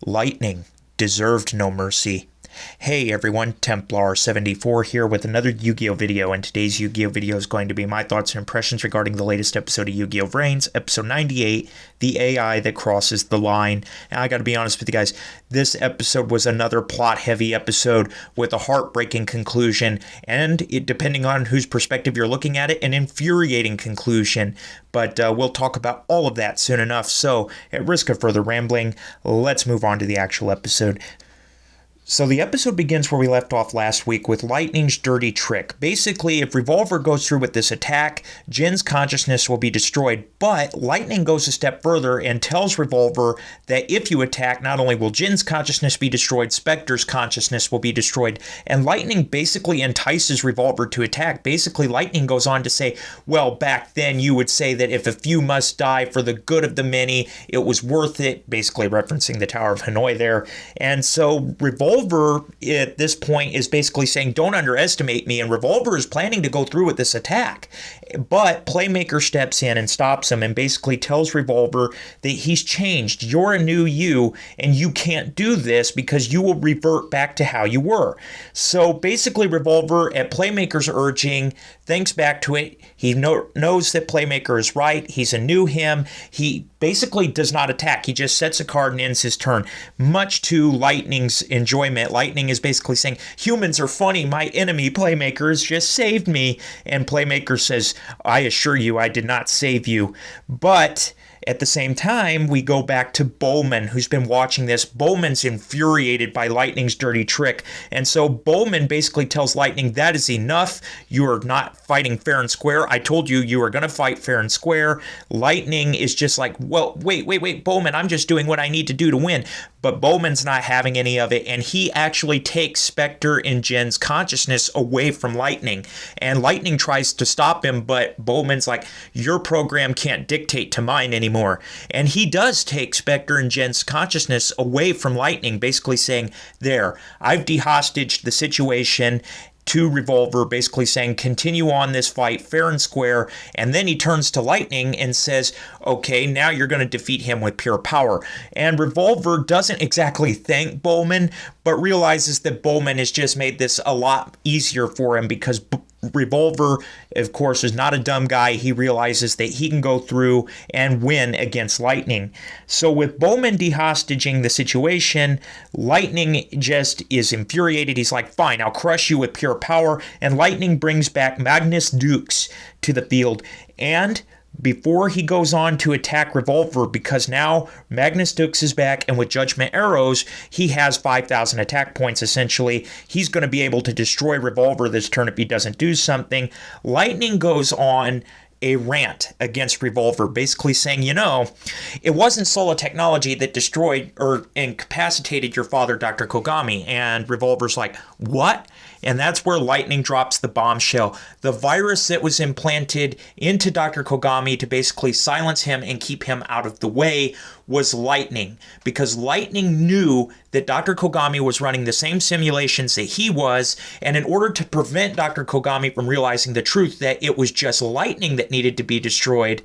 Lightning deserved no mercy. Hey everyone, Templar74 here with another Yu-Gi-Oh video, and today's Yu-Gi-Oh video is going to be my thoughts and impressions regarding the latest episode of Yu-Gi-Oh! Vrains, episode 98, The AI That Crosses the Line. And I gotta be honest with you guys, this episode was another plot-heavy episode with a heartbreaking conclusion, and depending on whose perspective you're looking at it, an infuriating conclusion. But we'll talk about all of that soon enough, so at risk of further rambling, let's move on to the actual episode. So the episode begins where we left off last week with Lightning's dirty trick. Basically, if Revolver goes through with this attack, Jin's consciousness will be destroyed, but Lightning goes a step further and tells Revolver that if you attack, not only will Jin's consciousness be destroyed, Spectre's consciousness will be destroyed, and Lightning basically entices Revolver to attack. Basically, Lightning goes on to say, well, back then you would say that if a few must die for the good of the many, it was worth it, basically referencing the Tower of Hanoi there. And so Revolver at this point is basically saying, don't underestimate me, and Revolver is planning to go through with this attack. But Playmaker steps in and stops him and basically tells Revolver that he's changed. You're a new you, and you can't do this because you will revert back to how you were. So basically Revolver, at Playmaker's urging, thinks back to it. He knows that Playmaker is right. He's a new him. He basically does not attack. He just sets a card and ends his turn, much to Lightning's enjoyment. Lightning is basically saying, humans are funny. My enemy, Playmaker, has just saved me. And Playmaker says, I assure you, I did not save you. But at the same time, we go back to Bowman, who's been watching this. Bowman's infuriated by Lightning's dirty trick. And so Bowman basically tells Lightning, that is enough. You are not fighting fair and square. I told you you were going to fight fair and square. Lightning is just like, well, wait, Bowman, I'm just doing what I need to do to win. But Bowman's not having any of it, and he actually takes Spectre and Jin's consciousness away from Lightning. And Lightning tries to stop him, but Bowman's like, your program can't dictate to mine anymore. And he does take Spectre and Jin's consciousness away from Lightning, basically saying, there, I've dehostaged the situation, to Revolver, basically saying, continue on this fight fair and square. And then he turns to Lightning and says, okay, now you're going to defeat him with pure power. And Revolver doesn't exactly thank Bowman, but realizes that Bowman has just made this a lot easier for him because Revolver, of course, is not a dumb guy. He realizes that he can go through and win against Lightning. So with Bowman dehostaging the situation, Lightning just is infuriated. He's like, fine, I'll crush you with pure power. And Lightning brings back Magnus Dukes to the field. And before he goes on to attack Revolver, because now Magnus Dukes is back, and with Judgment Arrows, he has 5,000 attack points, essentially. He's going to be able to destroy Revolver this turn if he doesn't do something. Lightning goes on a rant against Revolver, basically saying, you know, it wasn't Solar Technology that destroyed or incapacitated your father, Dr. Kogami. And Revolver's like, what? And that's where Lightning drops the bombshell. The virus that was implanted into Dr. Kogami to basically silence him and keep him out of the way was Lightning, because Lightning knew that Dr. Kogami was running the same simulations that he was, and in order to prevent Dr. Kogami from realizing the truth that it was just Lightning that needed to be destroyed,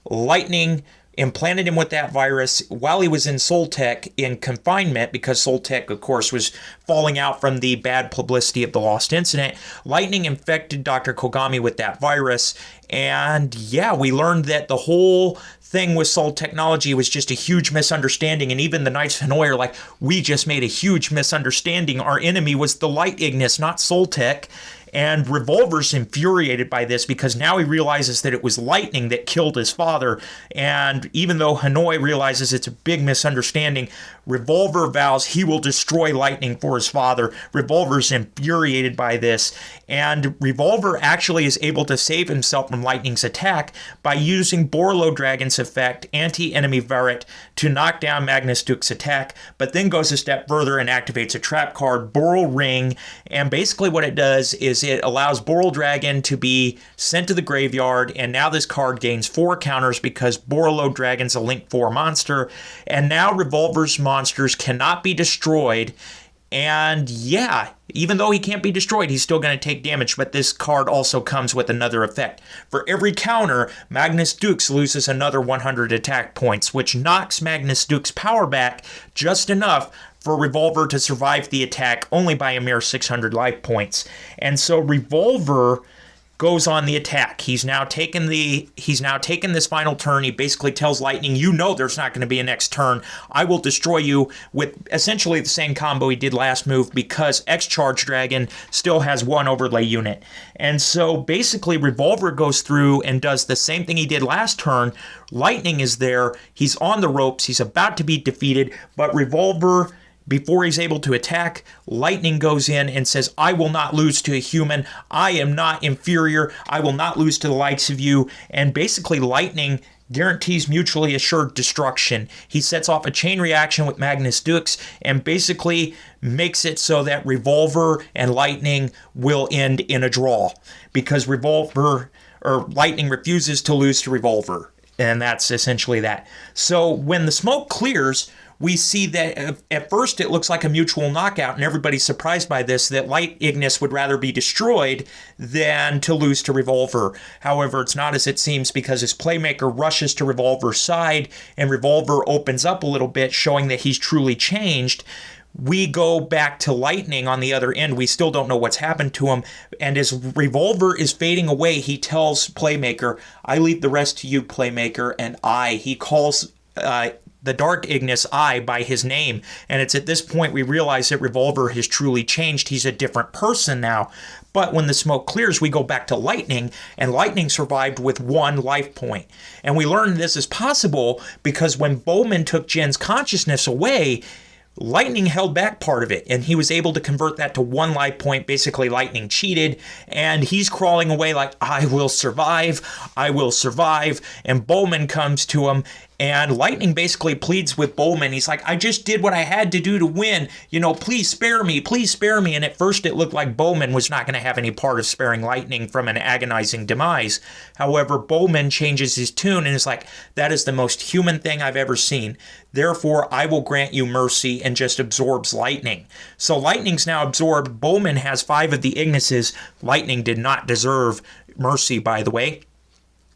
Lightning implanted him with that virus while he was in Soltech in confinement, because Soltech, of course, was falling out from the bad publicity of the Lost Incident. Lightning infected Dr. Kogami with that virus, and yeah, we learned that the whole thing with Sol Technology was just a huge misunderstanding, and even the Knights of Hanoi are like, we just made a huge misunderstanding. Our enemy was the Light Ignis, not Soltech. And Revolver's infuriated by this because now he realizes that it was Lightning that killed his father. And even though Hanoi realizes it's a big misunderstanding, Revolver vows he will destroy Lightning for his father. Revolver's infuriated by this. And Revolver actually is able to save himself from Lightning's attack by using Borlo Dragon's effect, Anti-Enemy Verret, to knock down Magnus Duke's attack, but then goes a step further and activates a trap card, Boral Ring. And basically what it does is it allows Boral Dragon to be sent to the graveyard, and now this card gains 4 counters because Borlo Dragon's a Link 4 monster, and now Revolver's monsters cannot be destroyed. And yeah, Even though he can't be destroyed, he's still going to take damage, but this card also comes with another effect. For every counter, Magnus Dukes loses another 100 attack points, which knocks Magnus Dukes' power back just enough for Revolver to survive the attack only by a mere 600 life points. And so Revolver goes on the attack. He's now taken this final turn. He basically tells Lightning, you know there's not going to be a next turn. I will destroy you with essentially the same combo he did last move, because X-Charge Dragon still has one overlay unit. And so basically Revolver goes through and does the same thing he did last turn. Lightning is there. He's on the ropes. He's about to be defeated, but Revolver, before he's able to attack, Lightning goes in and says, I will not lose to a human. I am not inferior. I will not lose to the likes of you. And basically Lightning guarantees mutually assured destruction. He sets off a chain reaction with Magnus Dukes and basically makes it so that Revolver and Lightning will end in a draw, because Lightning refuses to lose to Revolver. And that's essentially that. So when the smoke clears, we see that at first it looks like a mutual knockout, and everybody's surprised by this, that Light Ignis would rather be destroyed than to lose to Revolver. However, it's not as it seems, because his Playmaker rushes to Revolver's side, and Revolver opens up a little bit, showing that he's truly changed. We go back to Lightning on the other end. We still don't know what's happened to him. And as Revolver is fading away, he tells Playmaker, I leave the rest to you, Playmaker, and he calls the Dark Ignis by his name. And it's at this point we realize that Revolver has truly changed. He's a different person now. But when the smoke clears, we go back to Lightning, and Lightning survived with 1 life point. And we learn this is possible because when Bowman took Jen's consciousness away, Lightning held back part of it, and he was able to convert that to 1 life point. Basically, Lightning cheated, and he's crawling away like, I will survive, and Bowman comes to him, and Lightning basically pleads with Bowman. He's like, I just did what I had to do to win. Please spare me. And at first it looked like Bowman was not going to have any part of sparing Lightning from an agonizing demise. However, Bowman changes his tune and is like, that is the most human thing I've ever seen. Therefore, I will grant you mercy, and just absorbs Lightning. So Lightning's now absorbed. Bowman has 5 of the Ignises. Lightning did not deserve mercy, by the way.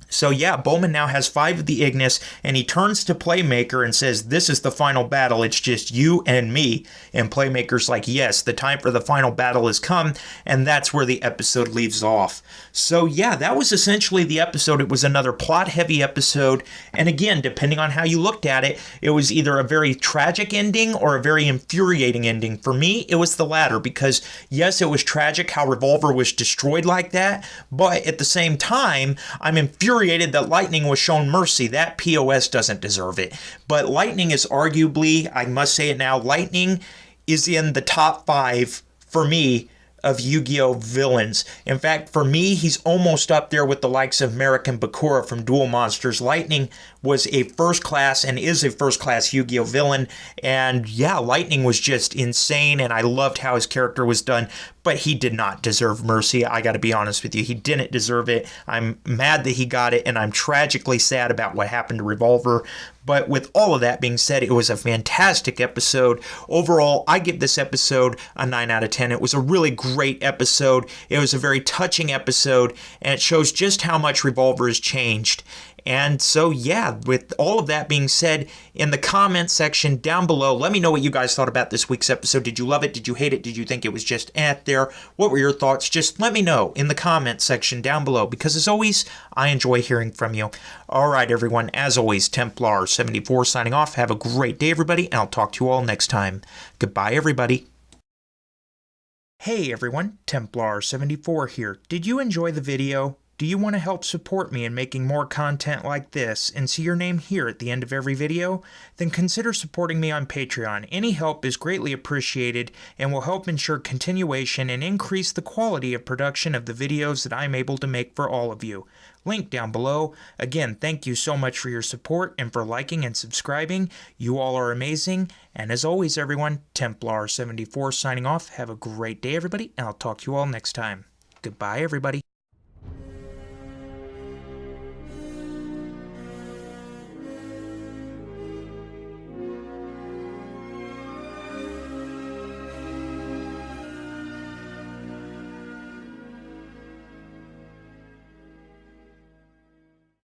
So yeah, Bowman now has 5 of the Ignis, and he turns to Playmaker and says, this is the final battle, it's just you and me. And Playmaker's like, yes, the time for the final battle has come, and that's where the episode leaves off. So yeah, that was essentially the episode. It was another plot-heavy episode, and again, depending on how you looked at it, it was either a very tragic ending or a very infuriating ending. For me, it was the latter, because yes, it was tragic how Revolver was destroyed like that, but at the same time, I'm infuriated that Lightning was shown mercy. That POS doesn't deserve it. But Lightning is arguably, I must say it now, Lightning is in the top 5 for me of Yu-Gi-Oh! Villains. In fact, for me, he's almost up there with the likes of Merrick and Bakura from Duel Monsters. Lightning was a first-class and is a first-class Yu-Gi-Oh! Villain. And yeah, Lightning was just insane, and I loved how his character was done. But he did not deserve mercy. I gotta be honest with you. He didn't deserve it. I'm mad that he got it, and I'm tragically sad about what happened to Revolver. But with all of that being said, it was a fantastic episode. Overall, I give this episode a 9 out of 10. It was a really great episode. It was a very touching episode, and it shows just how much Revolver has changed. And so, yeah, with all of that being said, in the comment section down below, let me know what you guys thought about this week's episode. Did you love it? Did you hate it? Did you think it was just there? What were your thoughts? Just let me know in the comment section down below, because as always, I enjoy hearing from you. All right, everyone, as always, Templar74 signing off. Have a great day, everybody, and I'll talk to you all next time. Goodbye, everybody. Hey, everyone, Templar74 here. Did you enjoy the video? Do you want to help support me in making more content like this and see your name here at the end of every video? Then consider supporting me on Patreon. Any help is greatly appreciated and will help ensure continuation and increase the quality of production of the videos that I'm able to make for all of you. Link down below. Again, thank you so much for your support and for liking and subscribing. You all are amazing. And as always, everyone, Templar74 signing off. Have a great day, everybody, and I'll talk to you all next time. Goodbye, everybody.